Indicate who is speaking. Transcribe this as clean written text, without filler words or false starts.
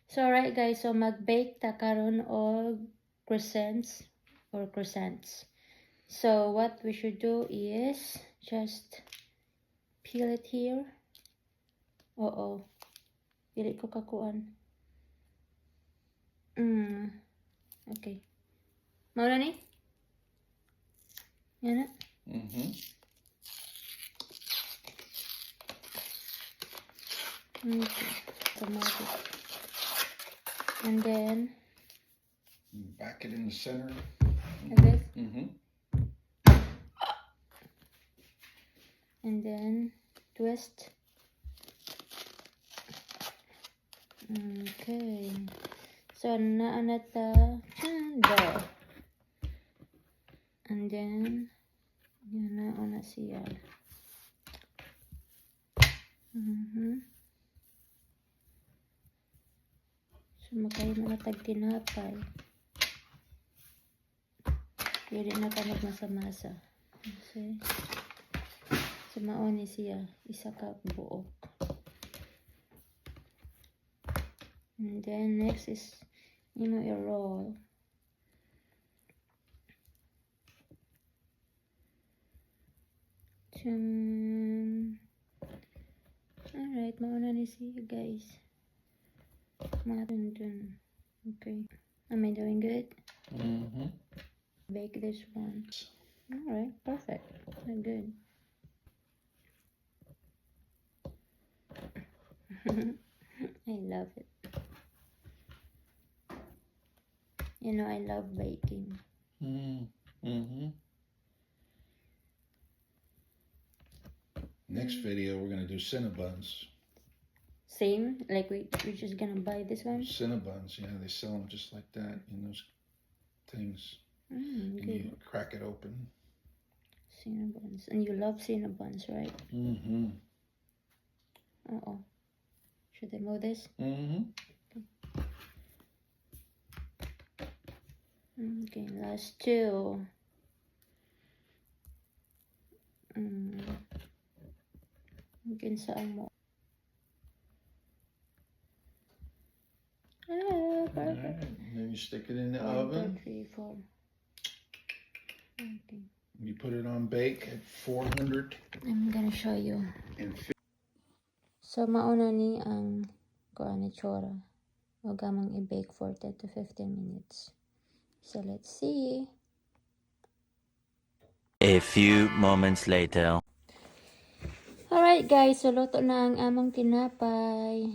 Speaker 1: So alright guys, so mag-bake ta karon og croissants or croissants. So what we should do is just peel it here. Oo. Dili ko kakuan. Okay. Mao na ni? Yan na? Okay. Tomato. And then
Speaker 2: back it in the center.
Speaker 1: like this. And then twist. Okay. So naa na ta there. And then yan na siya. So makain na tag tinapay. Dili na ka magmasa-masa. Okay. So mauni siya isa ka buok. And then next is i-roll. Alright, mauna ni siya guys. Matundun. Okay. Am I doing good? Bake this one. Alright, perfect. Good. I love it. You know, I love baking.
Speaker 2: Next video, we're going to do Cinnabons.
Speaker 1: Same? Like we're just going to buy this one?
Speaker 2: Cinnabons, yeah, they sell them just like that in those things. And you crack it open.
Speaker 1: Cinnabons. And you love Cinnabons, right? Uh-oh. Should I move this? Okay, last two. Mungkin saan mo. Perfect.
Speaker 2: Right. And then you stick it in the
Speaker 1: 1,
Speaker 2: oven.
Speaker 1: 2, 3, 4. Okay.
Speaker 2: You put it on bake at 400.
Speaker 1: I'm gonna show you. So mauna ni ang kuan ni tsura. O gamang i-bake for 10 to 15 minutes. So let's see.
Speaker 3: A few moments later.
Speaker 1: Alright guys, so luto na ang among tinapay.